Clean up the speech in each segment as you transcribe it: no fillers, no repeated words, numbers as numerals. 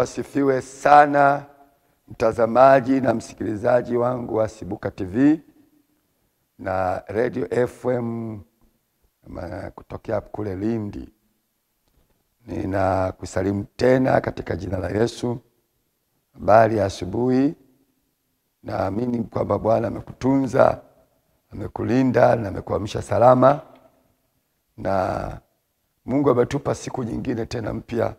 Yesu asifiwe sana, mtazamaji na msikilizaji wangu wa Sibuka TV na Radio FM kutokea kule Lindi. Ninakusalimu tena katika jina la Yesu. Habari ya asubuhi. Naamini kwamba Bwana amekutunza, amekulinda na amekuamsha salama. Na Mungu ametupa siku nyingine tena mpya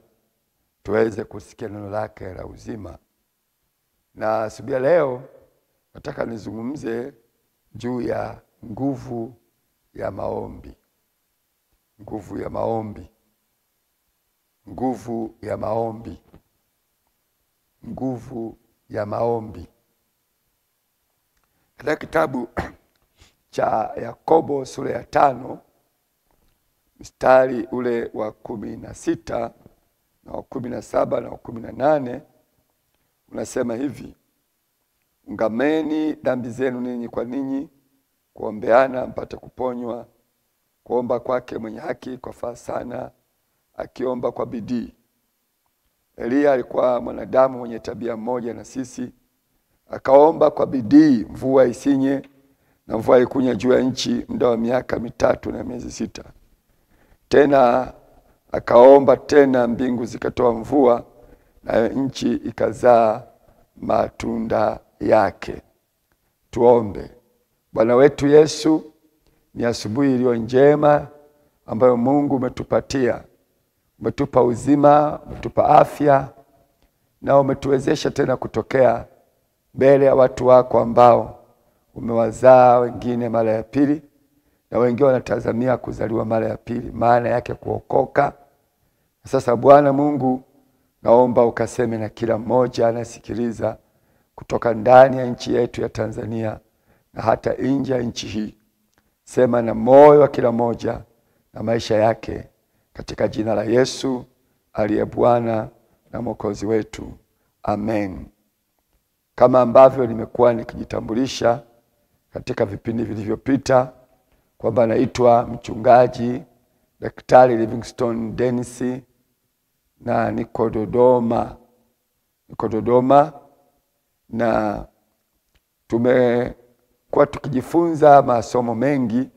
tuweze kusikia neno lake la uzima. Na asubuhi leo nataka nizungumze juu ya nguvu ya maombi. Nguvu ya maombi. Nguvu ya maombi. Nguvu ya maombi. Katika kitabu cha Yakobo sura ya 5 mstari ule wa 16 na wa 17 na wa 18 unasema hivi: ungameni dhambi zenu ninyi kwa ninyi, kuombeana mpate kuponywa. Kuomba kwake mwenye haki kwafaa sana, akiomba kwa bidii. Elia alikuwa mwanadamu mwenye tabia moja na sisi. Akaomba kwa bidii mvua isinye, na mvua ikunya juu ya nchi muda wa miaka 3 na miezi 6. Tena akaomba tena, mbingu zikatoa mvua, na nchi ikazaa matunda yake. Tuombe. Bwana wetu Yesu, ni asubuhi iliyo njema ambayo Mungu umetupatia. Umetupa uzima, umetupa afya, na umetuwezesha tena kutokea mbele ya watu wako ambao umewazaa wengine mara ya pili, na wengine wanatazamia kuzaliwa mara ya pili, maana yake kuokoka. Sasa Bwana Mungu, naomba ukaseme na kila mmoja anasikiliza kutoka ndani ya nchi yetu ya Tanzania na hata nje ya nchi hii. Sema na moyo wa kila mmoja na maisha yake, katika jina la Yesu aliye Bwana na Mwokozi wetu. Amen. Kama ambavyo nimekuwa nikijitambulisha katika vipindi vilivyopita kwamba naitwa mchungaji Daktari Livingstone Dennis, na niko Dodoma, na tumekuwa tukijifunza masomo mengi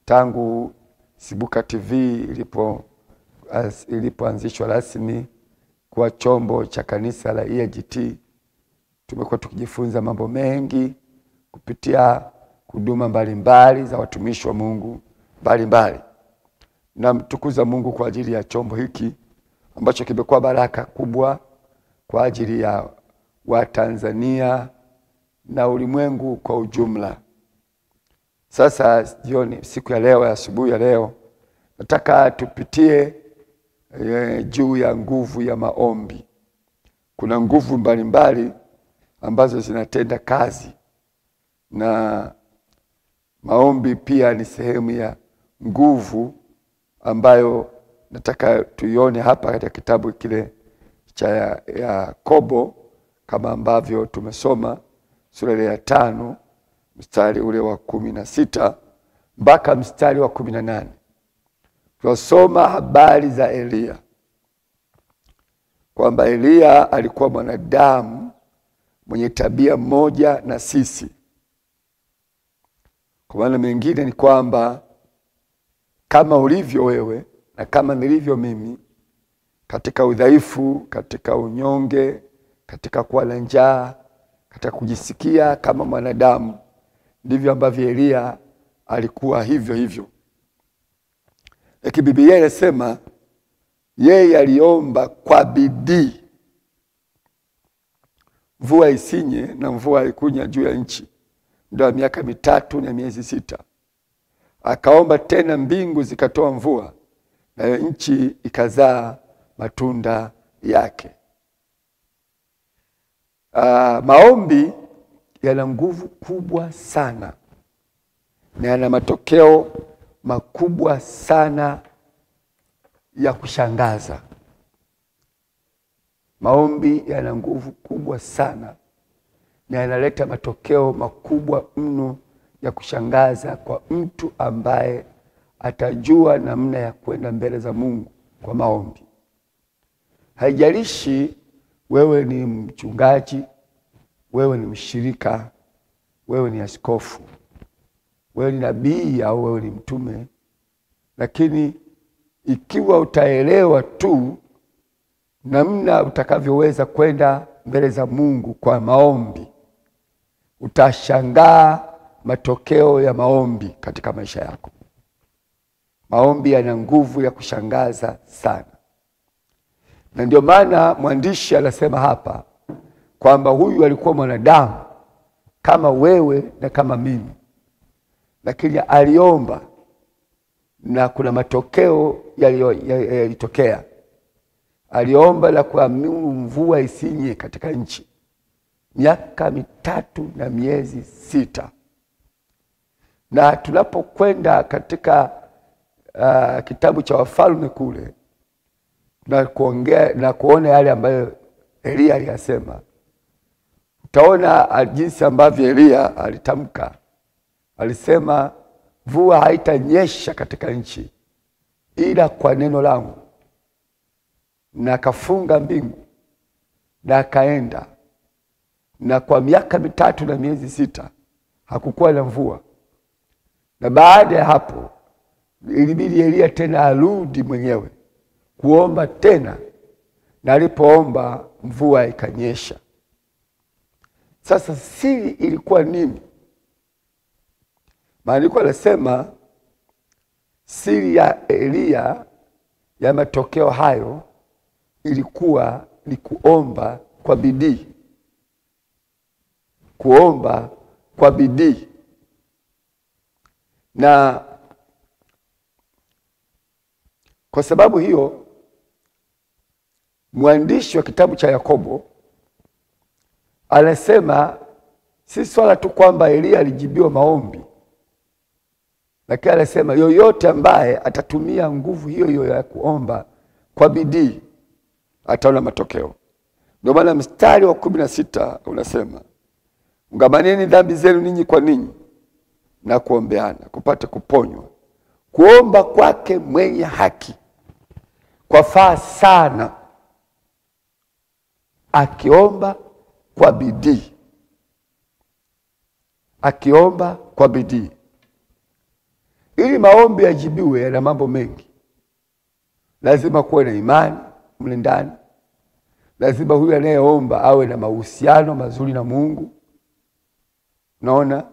tangu Sibuka TV ilipoanzishwa rasmi kwa chombo cha kanisa la EAGT. Tumekuwa tukijifunza mambo mengi kupitia huduma mbalimbali za watumishi wa Mungu mbalimbali. Na mtukuza Mungu kwa ajili ya chombo hiki ambacho kimekuwa baraka kubwa kwa ajili ya Watanzania na ulimwengu kwa ujumla. Sasa jioni, siku ya leo, ya asubuhi ya leo, nataka tupitie juu ya nguvu ya maombi. Kuna nguvu mbalimbali ambazo zinatenda kazi, na maombi pia ni sehemu ya nguvu ambayo nataka tuione hapa katika kitabu kile cha Yakobo, kama ambavyo tumesoma sura ya 5 mstari ule wa 16 mpaka mstari wa 18. Tunasoma habari za Elia, kwamba Elia alikuwa mwanadamu mwenye tabia moja na sisi. Kwa maana mengine ni kwamba kama ulivyo wewe na kama nilivyo mimi, katika udhaifu, katika unyonge, katika kuwa na njaa, katika kujisikia kama mwanadamu, ndivyo ambavyo Elia alikuwa hivyo. Lakini Biblia inasema yeye aliomba kwa bidii mvua isinye, na mvua ikunya juu ya nchi muda wa miaka 3 na miezi 6. Akaomba tena, mbingu zikatoa mvua, na nchi ikazaa matunda yake. Maombi yana nguvu kubwa sana na yana matokeo makubwa sana ya kushangaza. Maombi yana nguvu kubwa sana na yanaleta matokeo makubwa mno ya kushangaza kwa mtu ambaye atajua namna ya kwenda mbele za Mungu kwa maombi. Haijalishi wewe ni mchungaji, wewe ni mshirika, wewe ni askofu, wewe ni nabii au wewe ni mtume, lakini ikiwa utaelewa tu namna utakavyoweza kwenda mbele za Mungu kwa maombi, utashangaa matokeo ya maombi katika maisha yako. Maombi yana nguvu ya kushangaza sana. Na ndio maana mwandishi anasema hapa kwamba huyu alikuwa mwanadamu kama wewe na kama mimi, lakini aliomba na kuna matokeo yalitokea. Aliomba na kuamuru mvua isinye katika nchi miaka 3 na miezi 6. Na tunapokwenda katika kitabu cha Wafalme kule na kuona yale ambayo Elia aliyasema, utaona jinsi ambavyo Elia alitamka. Alisema mvua haitanyesha katika nchi ila kwa neno langu. Na akafunga mbingu na akaenda, na kwa miaka 3 na miezi 6 hakukuwa na mvua. Na baada ya hapo ilibidi Elia tena arudi mwenyewe kuomba tena, na alipoomba mvua ikanyesha. Sasa siri ilikuwa nini? Maandiko yanasema siri ya Elia ya matokeo hayo ilikuwa ni kuomba kwa bidii. Kuomba kwa bidii. Na kwa sababu hiyo mwandishi wa kitabu cha Yakobo anasema si swala tu kwamba Elia alijibiwa maombi, lakini anasema yoyote ambaye atatumia nguvu hiyo ya kuomba kwa bidii ataona matokeo. Ndio maana mstari wa 16 unasema, ungamaneni dhambi zenu ninyi kwa ninyi na kuombeana kupate kuponywa. Kuomba kwake mwenye haki kwafaa sana, akiomba kwa bidii. Akiomba kwa bidii. Ili maombi yajibiwe yana mambo mengi. Lazima kuwe na imani mle ndani. Lazima huyu anayeomba awe na mahusiano mazuri na Mungu. Unaona?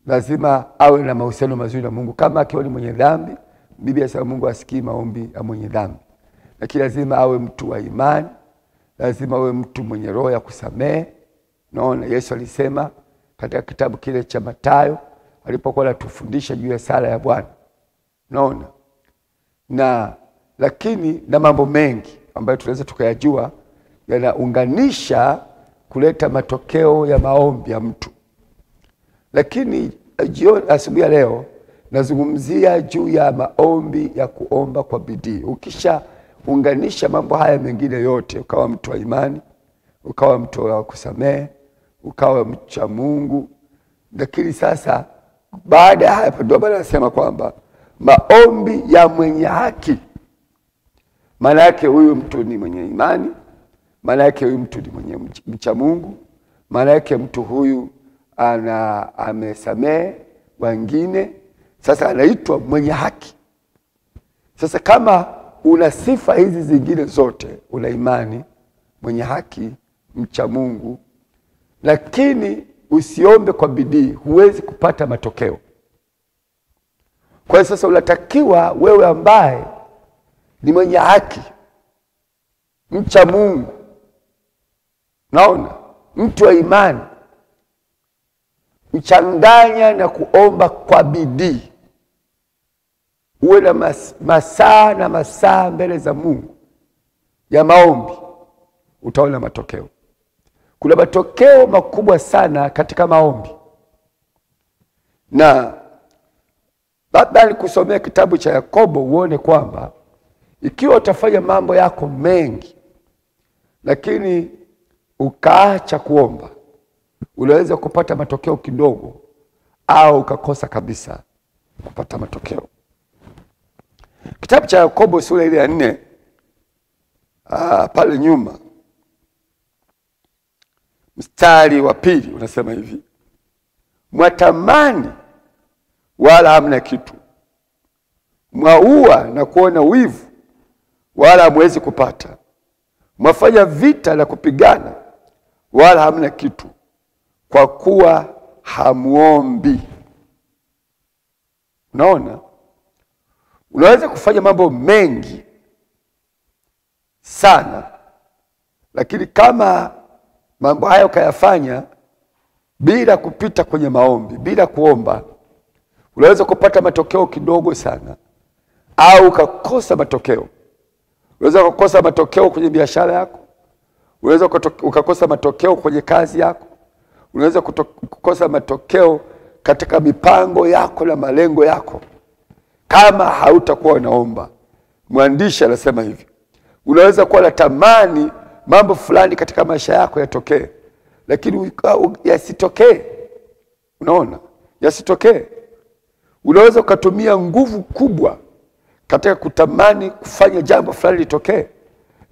Lazima awe na mahusiano mazuri na Mungu. Kama akiwa ni mwenye dhambi, Biblia inasema Mungu asikii maombi ya mwenye dhambi. Lakini lazima awe mtu wa imani. Lazima awe mtu mwenye roho ya kusamehe. Unaona? Yesu alisema katika kitabu kile cha Mathayo alipokuwa anatufundisha juu ya sala ya Bwana. Unaona? Lakini na mambo mengi ambayo tunaweza tukayajua yanaunganisha kuleta matokeo ya maombi ya mtu. Lakini asubuhi ya leo nazungumzia juu ya maombi ya kuomba kwa bidii. Ukisha unganisha mambo haya mengine yote, ukawa mtu wa imani, ukawa mtu wa kusamehe, ukawa mcha Mungu. Lakini sasa baada ya hapo ndio Bwana anasema kwamba maombi ya mwenye haki, maana yake huyu mtu ni mwenye imani, maana yake huyu mtu ni mwenye mcha Mungu, maana yake mtu huyu amesamehe wengine, sasa anaitwa mwenye haki. Sasa kama una sifa hizi zingine zote, una imani, mwenye haki, mcha Mungu, lakini usiombe kwa bidii, huwezi kupata matokeo. Kwa hiyo sasa unatakiwa wewe ambaye ni mwenye haki, mcha Mungu, naona mtu wa imani, mchanganya na kuomba kwa bidii. Uwe na masaa na masaa mbele za Mungu ya maombi, utaona matokeo. Kuna matokeo makubwa sana katika maombi. Na labda nikusomea kitabu cha Yakobo uone kwamba ikiwa utafanya mambo yako mengi lakini ukaacha kuomba, unaweza kupata matokeo kidogo au ukakosa kabisa kupata matokeo. Kitabu cha Yakobo sura ile ya 4 pale nyuma mstari wa 2 unasema hivi: mwatamani wala hamna kitu, mwaua na kuona wivu wala hamwezi kupata, mwafanya vita na kupigana wala hamna kitu, kwa kuwa hamuombi. Unaona, unaweza kufanya mambo mengi sana, lakini kama mambo hayo ukayafanya bila kupita kwenye maombi, bila kuomba, unaweza kupata matokeo kidogo sana, au ukakosa matokeo. Unaweza kukosa matokeo kwenye biashara yako, unaweza ukakosa matokeo kwenye kazi yako, unaweza kukosa matokeo katika mipango yako na malengo yako, kama hautakuwa unaomba. Mwandishi anasema hivi: unaweza kuwa unatamani mambo fulani katika maisha yako yatokee, lakini yasitokee. Unaona, yasitokee. Unaweza ukatumia nguvu kubwa katika kutamani kufanya jambo fulani litokee,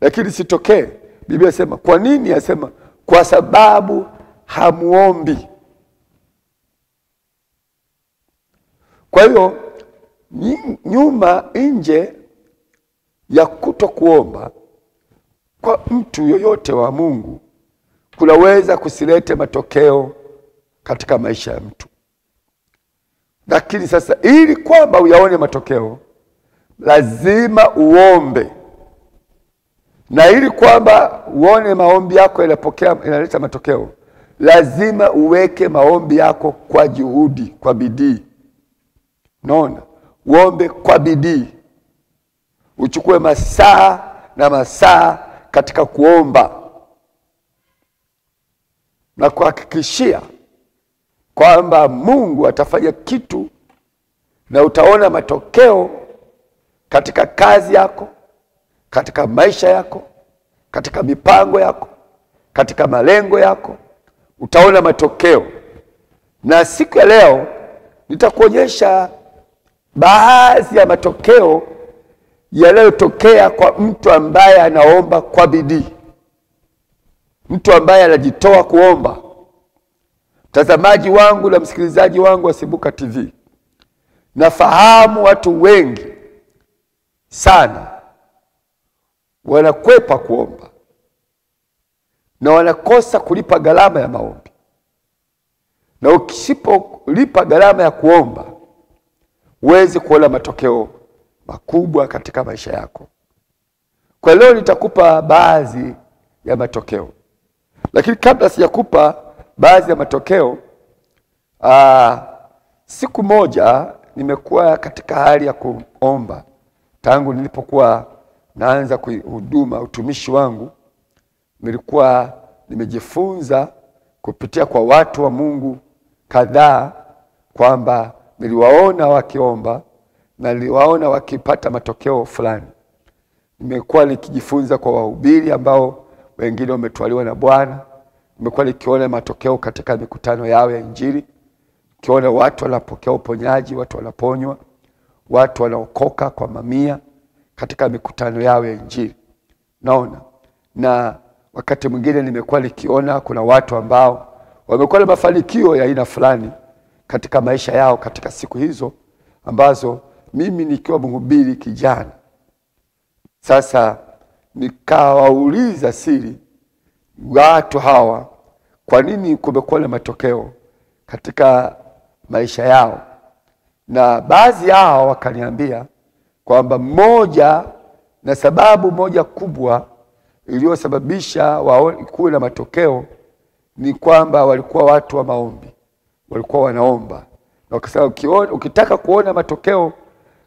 lakini sitokee. Biblia inasema kwa nini? Inasema kwa sababu hamuombi. Kwa hiyo nje ya kutokuomba kwa mtu yoyote wa Mungu kunaweza kusilete matokeo katika maisha ya mtu. Lakini sasa, ili kwamba uyaone matokeo, lazima uombe. Na ili kwamba uone maombi yako yanaleta matokeo, lazima uweke maombi yako kwa juhudi, kwa bidii. Unaona, uombe kwa bidii. Uchukue masaa na masaa katika kuomba, na kuhakikishia kwamba Mungu atafanya kitu na utaona matokeo katika kazi yako, katika maisha yako, katika mipango yako, katika malengo yako. Utaona matokeo. Na siku ya leo nitakuonyesha baadhi ya matokeo yanayotokea kwa mtu ambaye anaomba kwa bidii, mtu ambaye anajitoa kuomba. Mtazamaji wangu na msikilizaji wangu wa Sibuka TV, nafahamu watu wengi sana wanakwepa kuomba na wanakosa kulipa gharama ya maombi. Na ukisipolipa gharama ya kuomba, huwezi kuona matokeo makubwa katika maisha yako. Kwa leo nitakupa baadhi ya matokeo. Lakini kabla sijakupa baadhi ya matokeo, siku moja nimekuwa katika hali ya kuomba. Tangu nilipokuwa naanza kuhuduma utumishi wangu, nilikuwa nimejifunza kupitia kwa watu wa Mungu kadhaa kwamba niliwaona wakiomba na niliwaona wakipata matokeo fulani. Nimekuwa nikijifunza kwa wahubiri ambao wengine wametwaliwa na Bwana. Nimekuwa nikiona matokeo katika mikutano yao ya Injili, kiona watu wanapokea uponyaji, watu wanaponywa, watu wanaokoka kwa mamia katika mikutano yao ya Injili. Naona. Na wakati mwingine nimekuwa nikiona kuna watu ambao wamekuwa na mafanikio ya aina fulani katika maisha yao katika siku hizo ambazo mimi nikiwa mhubiri kijana. Sasa nikawauliza siri watu hawa, kwa nini kumekuwa na matokeo katika maisha yao. Na baadhi yao wakaniambia kwamba sababu moja kubwa iliyosababisha kuwe na matokeo ni kwamba walikuwa watu wa maombi, walikuwa wanaomba. Na wakasema ukitaka kuona matokeo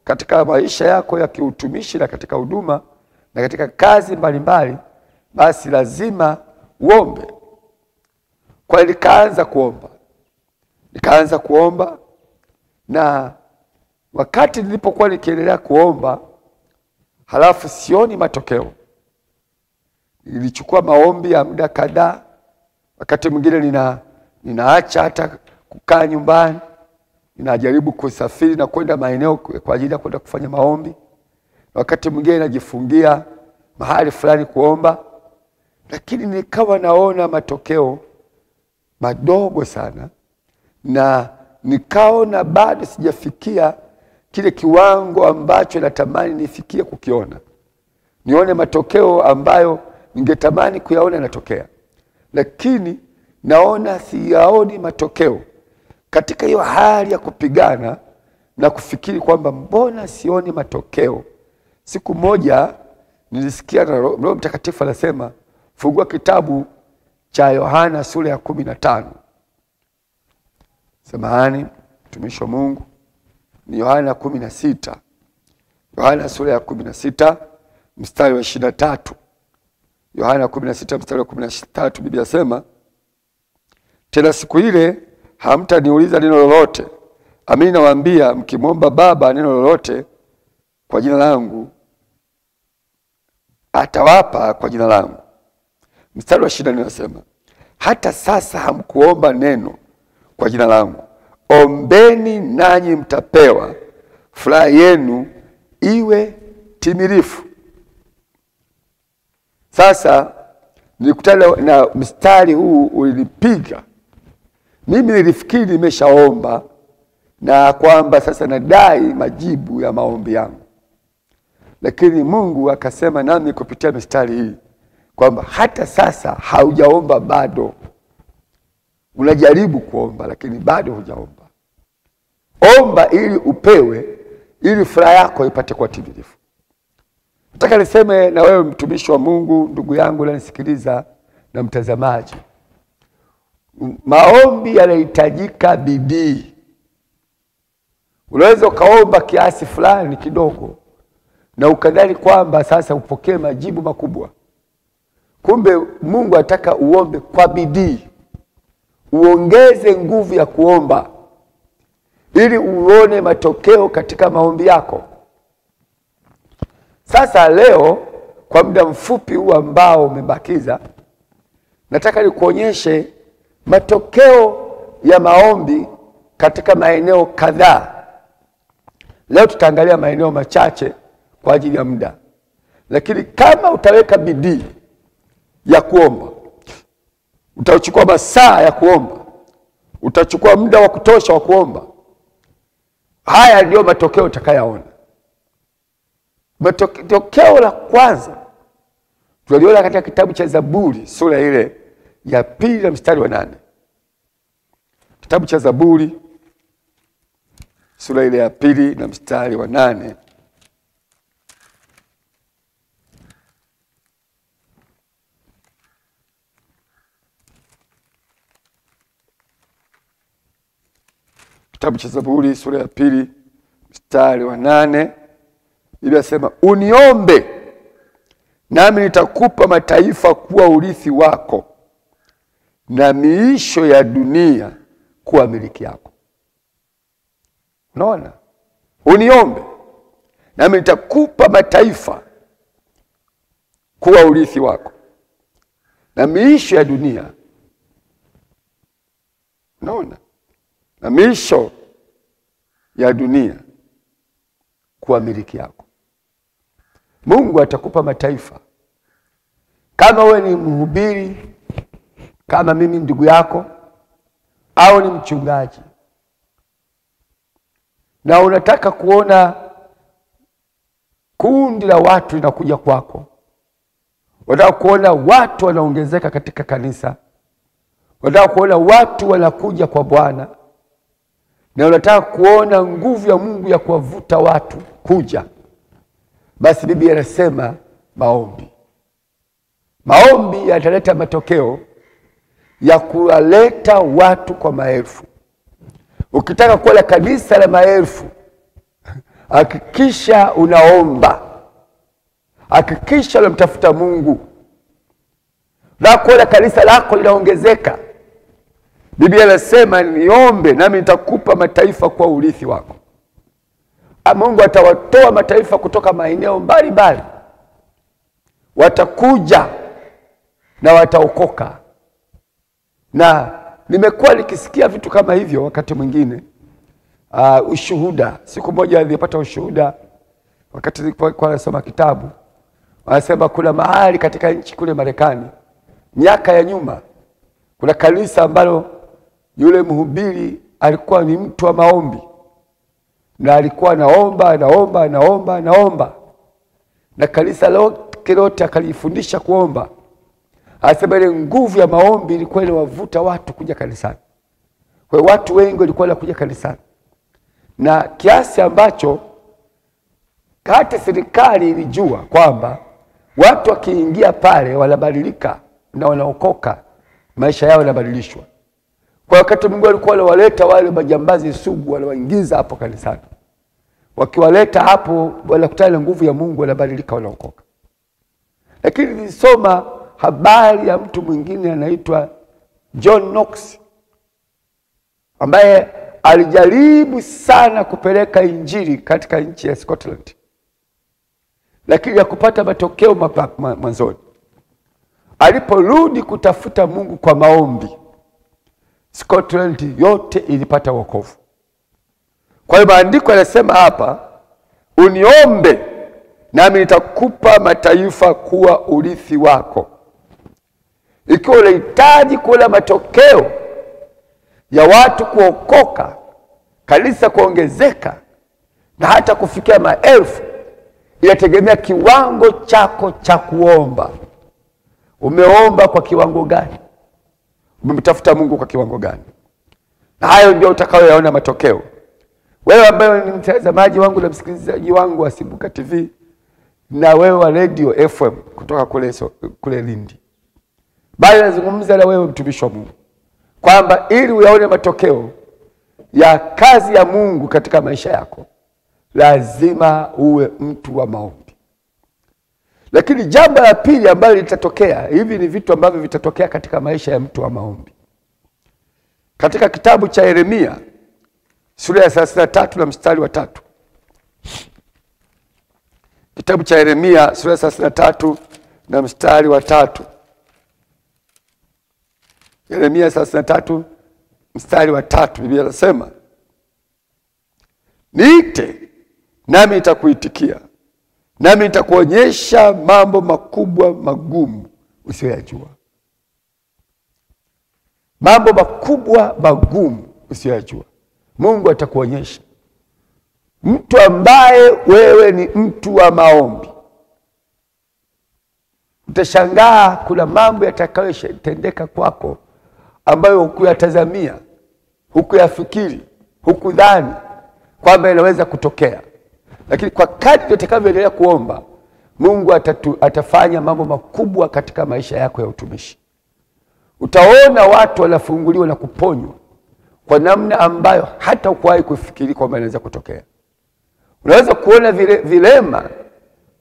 katika maisha yako ya kiutumishi na katika huduma na katika kazi mbalimbali, basi lazima uombe. Kwa hiyo nikaanza kuomba, na wakati nilipokuwa nikiendelea kuomba halafu sioni matokeo, nilichukua maombi ya muda kadhaa. Wakati mwingine ninaacha hata kukaa nyumbani, ninajaribu kusafiri na kwenda maeneo kwa ajili ya kwenda kufanya maombi. Na wakati mwingine najifungia mahali fulani kuomba, lakini nikawa naona matokeo madogo sana, na nikaona bado sijafikia kile kiwango ambacho natamani nifikie kukiona, nione matokeo ambayo ningetamani kuyaona yanatokea, lakini naona siyaoni matokeo. Katika hiyo hali ya kupigana na kufikiri kwamba mbona sioni matokeo, siku moja nilisikia Roho Mtakatifu anasema, fungua kitabu cha Yohana sura ya 15. Samahani mtumishi wa Mungu, ni Yohana 16. Yohana sura ya 16 mstari wa 23. Yohana 16 mstari wa 13, Biblia inasema, tena siku ile hamtaniuliza neno lolote. Amini nawaambia, mkimwomba Baba neno lolote kwa jina langu, atawapa kwa jina langu. Mstari wa 24 unasema, hata sasa hamkuomba neno kwa jina langu. Ombeni nanyi mtapewa, furaha yenu iwe timilifu. Sasa nilikutana na mstari huu ulinipiga. Mimi nilifikiri nimeshaomba na kwamba sasa nadai majibu ya maombi yangu, lakini Mungu akasema nami kupitia mstari hii kwamba hata sasa haujaomba bado. Unajaribu kuomba lakini bado hujaomba. Omba ili upewe, ili furaha yako ipate kuwa timilifu. Nataka niseme na wewe mtumishi wa Mungu, ndugu yangu unanisikiliza na mtazamaji, maombi yanahitajika bidii. Unaweza ukaomba kiasi fulani kidogo na ukadhani kwamba sasa upokee majibu makubwa. Kumbe Mungu anataka uombe kwa bidii, uongeze nguvu ya kuomba ili uone matokeo katika maombi yako. Sasa leo kwa muda mfupi huu ambao umebakiza, nataka nikuonyeshe matokeo ya maombi katika maeneo kadhaa. Leo tutaangalia maeneo machache kwa ajili ya muda, lakini kama utaweka bidii ya kuomba, utachukua masaa ya kuomba, utachukua muda wa kutosha wa kuomba, haya ndio matokeo utakayaona. Matokeo la kwanza tuliona katika kitabu cha Zaburi sura ile ya 2 mstari wa 8. Kitabu cha Zaburi sura ile ya 2 na mstari wa 8. Kitabu cha Zaburi sura ya 2 mstari wa 8, Biblia inasema, uniombe nami nitakupa mataifa kuwa urithi wako na miisho ya dunia kuwa miliki yako. Unaona? Uniombe nami nitakupa mataifa kuwa urithi wako na miisho ya dunia. Unaona? Na miisho ya dunia kuwa miliki yako. Mungu atakupa mataifa. Kama wewe ni mhubiri kama mimi ndugu yako, au ni mchungaji na unataka kuona kundi la watu linakuja kwako, unataka kuona watu wanaongezeka katika kanisa, unataka kuona watu wanakuja kwa Bwana, na unataka kuona nguvu ya Mungu ya kuwavuta watu kuja, basi Biblia inasema maombi. Maombi yataleta matokeo ya kuwaleta watu kwa maelfu. Ukitaka kuona kanisa la maelfu, hakikisha unaomba, hakikisha unamtafuta Mungu. Na kuona kanisa lako linaongezeka, Biblia inasema niombe nami nitakupa mataifa kwa urithi wako. Mungu atawatoa mataifa kutoka maeneo mbalimbali, watakuja na wataokoka. Na nimekuwa nikisikia vitu kama hivyo wakati mwingine. Ushuhuda, siku moja nilipata ushuhuda wakati nilikuwa nasoma kitabu. Wanasema kuna mahali katika nchi kule Marekani, miaka ya nyuma, kuna kanisa ambalo yule mhubiri alikuwa ni mtu wa maombi, na alikuwa anaomba, na kanisa lote akalifundisha kuomba. Anasema ile nguvu ya maombi ilikuwa inawavuta watu kuja kanisani. Kwa hiyo watu wengi walikuwa wanakuja kanisani, na kiasi ambacho hata serikali ilijua kwamba watu wakiingia pale wanabadilika na wanaokoka, maisha yao yanabadilishwa. Kwa wakati Mungu alikuwa anawaleta wale majambazi sugu, wanawaingiza hapo kanisani. Wakiwaleta hapo wanakutana na nguvu ya Mungu, wanabadilika, wanaokoka. Lakini nilisoma habari ya mtu mwingine anaitwa John Knox, ambaye alijaribu sana kupeleka injili katika nchi ya Scotland, lakini hakupata matokeo mwanzoni. Aliporudi kutafuta Mungu kwa maombi, Scotland yote ilipata wokovu. Kwa hiyo maandiko yanasema hapa, uniombe nami nitakupa mataifa kuwa urithi wako. Ikiwa unahitaji kuona matokeo ya watu kuokoka, kanisa kuongezeka, na hata kufikia maelfu, inategemea kiwango chako cha kuomba. Umeomba kwa kiwango gani? Umemtafuta Mungu kwa kiwango gani? Na hayo ndio utakayoyaona matokeo. Wewe ambaye ni mtazamaji wangu na msikilizaji wangu wa Sibuka TV, na wewe wa Radio FM kutoka kule Lindi, bali nazungumza na wewe mtumishi wa Mungu, kwamba ili uyaone matokeo ya kazi ya Mungu katika maisha yako, lazima uwe mtu wa maombi. Lakini jambo la pili ambalo litatokea, hivi ni vitu ambavyo vitatokea katika maisha ya mtu wa maombi. Katika kitabu cha Yeremia sura ya 33 na mstari wa 3. Kitabu cha Yeremia sura ya 33 na mstari wa 3. Yeremia 33 mstari wa 3, Biblia inasema, niite nami nitakuitikia, nami nitakuonyesha mambo makubwa magumu usiyoyajua. Mambo makubwa magumu usiyoyajua, Mungu atakuonyesha. Mtu ambaye wewe ni mtu wa maombi, utashangaa kuna mambo yatakayotendeka kwako ambayo hukuyatazamia, hukuyafikiri, hukudhani kwamba inaweza kutokea. Lakini kwa kadri utakavyoendelea kuomba, Mungu atafanya mambo makubwa katika maisha yako ya utumishi. Utaona watu wanafunguliwa na kuponywa kwa namna ambayo hata hukuwahi kufikiri kwamba inaweza kutokea. Unaweza kuona vilema,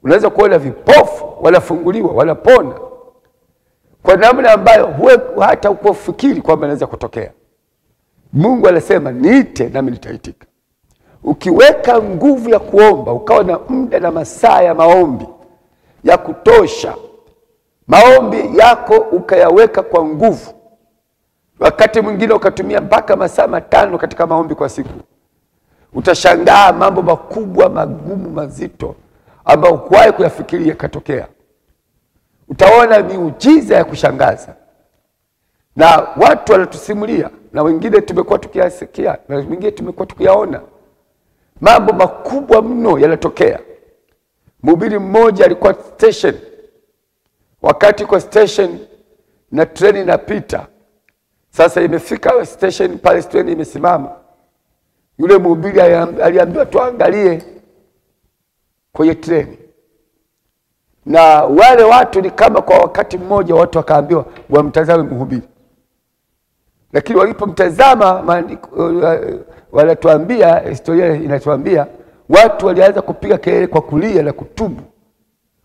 unaweza kuona vipofu wanafunguliwa, wanapona kwa namna ambayo hata hukufikiri kwamba inaweza kutokea. Mungu anasema, niite nami nitaitika. Ukiweka nguvu ya kuomba, ukawa na muda na masaa ya maombi ya kutosha, maombi yako ukayaweka kwa nguvu, wakati mwingine ukatumia mpaka masaa 5 katika maombi kwa siku, utashangaa mambo makubwa magumu mazito ambayo hukuwahi kuyafikiria yakatokea. Utaona miujiza ya kushangaza, na watu wanatusimulia, na wengine tumekuwa tukiyasikia, na wengine tumekuwa tukiyaona. Mambo makubwa mno yanatokea. Mhubiri mmoja alikuwa station, wakati kwa station na treni inapita. Sasa imefika station pale, treni imesimama. Yule mhubiri aliambiwa tuangalie kwenye treni, na wale watu ni kama kwa wakati mmoja watu wakaambiwa wamtazame mhubiri. Lakini walipomtazama, maandiko wanatuambia, historia inatuambia, watu walianza kupiga kelele kwa kulia na kutubu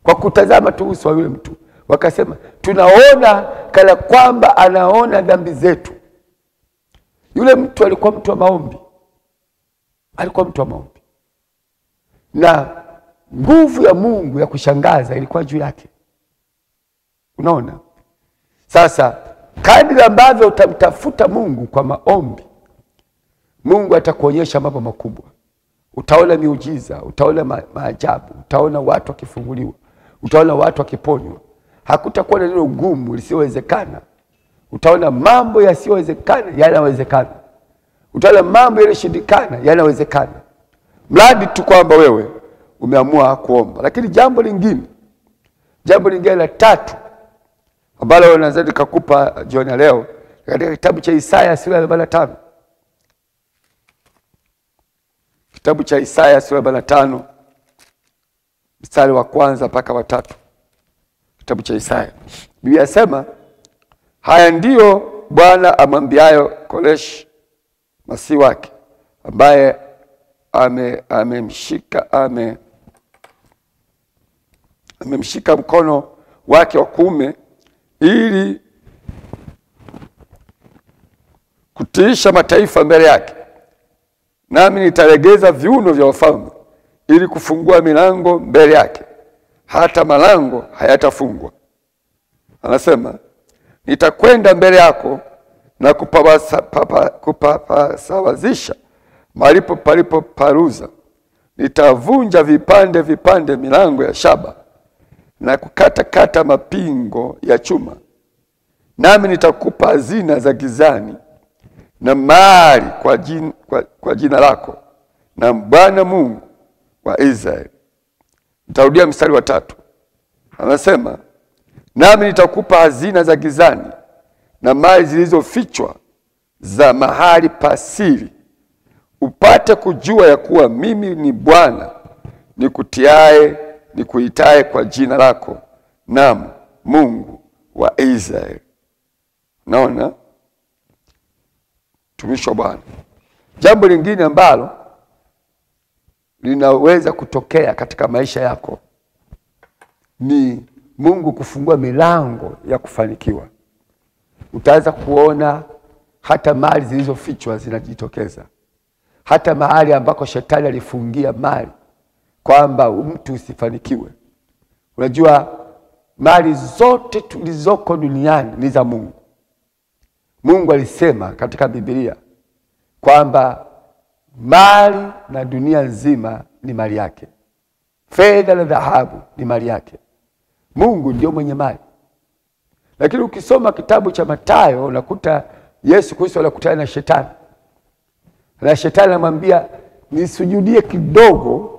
kwa kutazama tu uso wa yule mtu. Wakasema, tunaona kana kwamba anaona dhambi zetu. Yule mtu alikuwa mtu wa maombi. Alikuwa mtu wa maombi, na nguvu ya Mungu ya kushangaza ilikuwa juu yake. Unaona? Sasa kadri ambavyo utamtafuta Mungu kwa maombi, Mungu atakuonyesha mambo makubwa. Utaona miujiza, utaona maajabu, utaona watu wakifunguliwa, utaona watu wakiponywa. Hakutakuwa na neno gumu lisiowezekana utaona mambo yasiyowezekana yanawezekana, utaona mambo yaliyoshindikana yanawezekana, mradi tu kwamba wewe umeamua kuomba. Lakini jambo lingine la tatu ambalo naweza nikakupa jioni leo, katika kitabu cha Isaya sura ya 45. Kitabu cha Isaya sura ya 45 mstari wa 1 mpaka wa 3. Kitabu cha Isaya, Biblia inasema, haya ndiyo Bwana amwambiayo Koreshi masihi wake, ambaye amemshika mkono wake wa kuume ili kutiisha mataifa mbele yake. Nami nitalegeza viuno vya wafalme ili kufungua milango mbele yake, hata malango hayatafungwa. Anasema, nitakwenda mbele yako na kupapasawazisha malipo palipo paruza. Nitavunja vipande vipande milango ya shaba na kukata mapingo ya chuma. Nami nitakupa hazina za gizani na mali kwa jina lako na Bwana Mungu wa Israeli. Nitarudia mstari wa 3. Anasema, nami nitakupa hazina za gizani na mali zilizofichwa za mahali pasiri, upate kujua ya kuwa mimi ni Bwana nikuitaye kwa jina lako, naam, Mungu wa Israeli. Naona tumishi wa Bwana, jambo lingine ambalo linaweza kutokea katika maisha yako ni Mungu kufungua milango ya kufanikiwa. Utaanza kuona hata mali zilizofichwa zinajitokeza, hata mahali ambako shetani alifungia mali kwamba mtu usifanikiwe. Unajua mali zote tulizoko duniani ni za Mungu. Mungu alisema katika Biblia kwamba mali na dunia nzima ni mali yake, fedha na dhahabu ni mali yake. Mungu ndio mwenye mali. Lakini ukisoma kitabu cha Mathayo unakuta Yesu Kristo anakutana na shetani. Na shetani anamwambia, nisujudie kidogo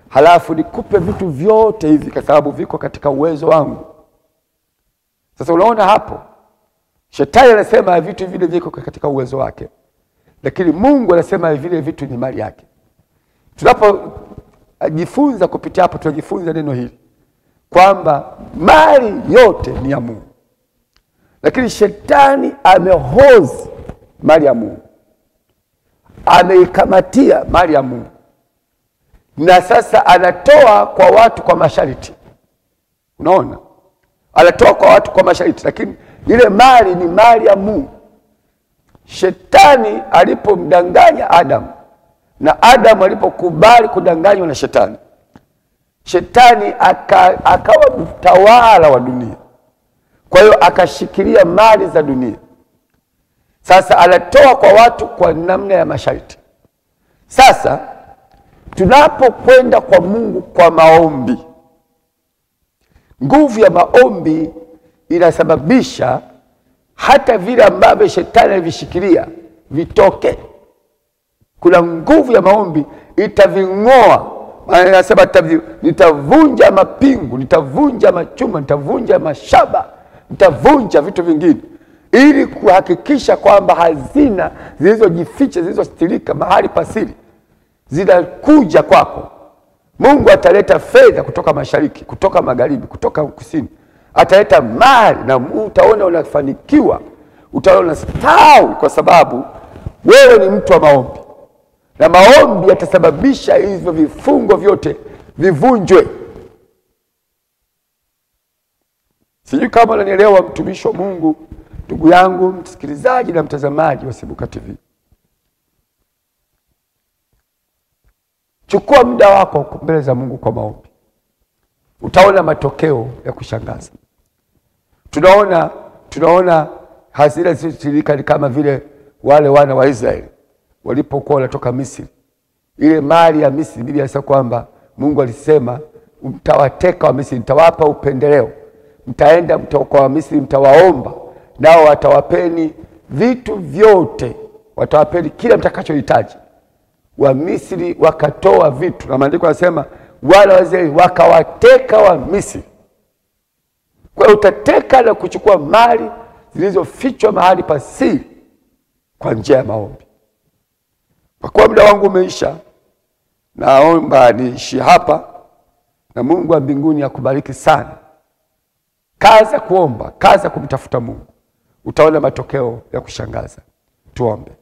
halafu nikupe vitu vyote hivi kwa sababu viko katika uwezo wangu. Sasa unaona hapo, shetani anasema vitu vile viko katika uwezo wake, lakini Mungu anasema vile vitu ni mali yake. Tunapojifunza kupitia hapo, tunajifunza neno hili kwamba mali yote ni ya Mungu, lakini shetani amehozi mali ya Mungu, ameikamatia mali ya Mungu, na sasa anatoa kwa watu kwa masharti. Unaona, anatoa kwa watu kwa masharti, lakini ile mali ni mali ya Mungu. Shetani alipomdanganya Adam na Adam alipokubali kudanganywa na shetani, shetani akawa mtawala wa dunia. Kwa hiyo akashikilia mali za dunia. Sasa anatoa kwa watu kwa namna ya masharti. Sasa tunapokwenda kwa Mungu kwa maombi, nguvu ya maombi inasababisha hata vile ambavyo shetani alivishikilia vitoke. Kuna nguvu ya maombi itaving'oa. Maana nasema nitavunja mapingu, nitavunja machuma, nitavunja mashaba, nitavunja vitu vingine, ili kuhakikisha kwamba hazina zilizojificha, zilizostirika mahali pasiri zinakuja kwako. Mungu ataleta fedha kutoka mashariki, kutoka magharibi, kutoka kusini. Ataleta mali na utaona unafanikiwa, utaona unastawi, kwa sababu wewe ni mtu wa maombi. Na maombi yatasababisha hivyo vifungo vyote vivunjwe. Sijui kama unanielewa, mtumishi wa Mungu, ndugu yangu, msikilizaji na mtazamaji wa Sibuka TV. Chukua muda wako mbele za Mungu kwa maombi. Utaona matokeo ya kushangaza. Tunaona hasira zilizotirika ni kama vile wale wana wa Israeli walipokuwa wanatoka Misri. Ile mali ya Misri, Biblia inasema kwamba Mungu alisema, mtawateka wa Misri, nitawapa upendeleo. Mtaenda kwa wa Misri, mtawaomba nao watawapeni vitu vyote, watawapeni kila mtakachohitaji. Wa Misri wakatoa vitu, na maandiko yanasema wale wazee wakawateka wa Misri. Kwa hiyo utateka na kuchukua mali zilizofichwa mahali pa siri kwa njia ya maombi. Kwa kuwa muda wangu umeisha, naomba niishi hapa, na Mungu wa mbinguni akubariki sana. Kaza kuomba, kaza kumtafuta Mungu, utaona matokeo ya kushangaza. Tuombe.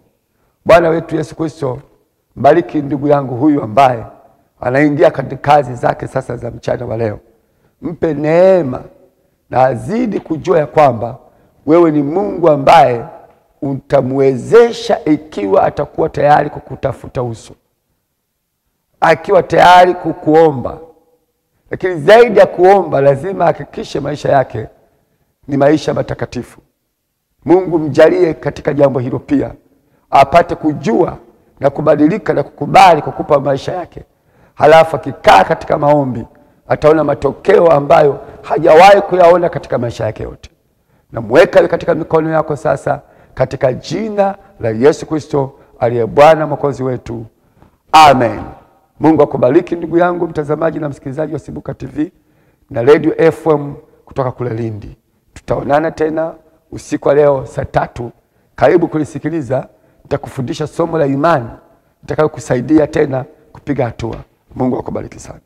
Bwana wetu Yesu Kristo, bariki ndugu yangu huyu ambaye anaingia katika kazi zake sasa za mchana wa leo. Mpe neema na azidi kujua ya kwamba wewe ni Mungu ambaye utamwezesha ikiwa atakuwa tayari kukutafuta uso, akiwa tayari kukuomba. Lakini zaidi ya kuomba, lazima hakikishe maisha yake ni maisha matakatifu. Mungu mjalie katika jambo hilo pia, apate kujua na kubadilika na kukubali kukupa maisha yake. Halafu akikaa katika maombi, ataona matokeo ambayo hajawahi kuyaona katika maisha yake yote. Namweka katika mikono yako sasa, katika jina la Yesu Kristo aliye Bwana Mwokozi wetu. Amen. Mungu akubariki ndugu yangu mtazamaji na msikilizaji wa Sibuka TV na Radio FM kutoka kule Lindi. Tutaonana tena usiku wa leo saa 3. Karibu kulisikiliza. Nitakufundisha somo la imani litakayokusaidia tena kupiga hatua. Mungu akubariki sana.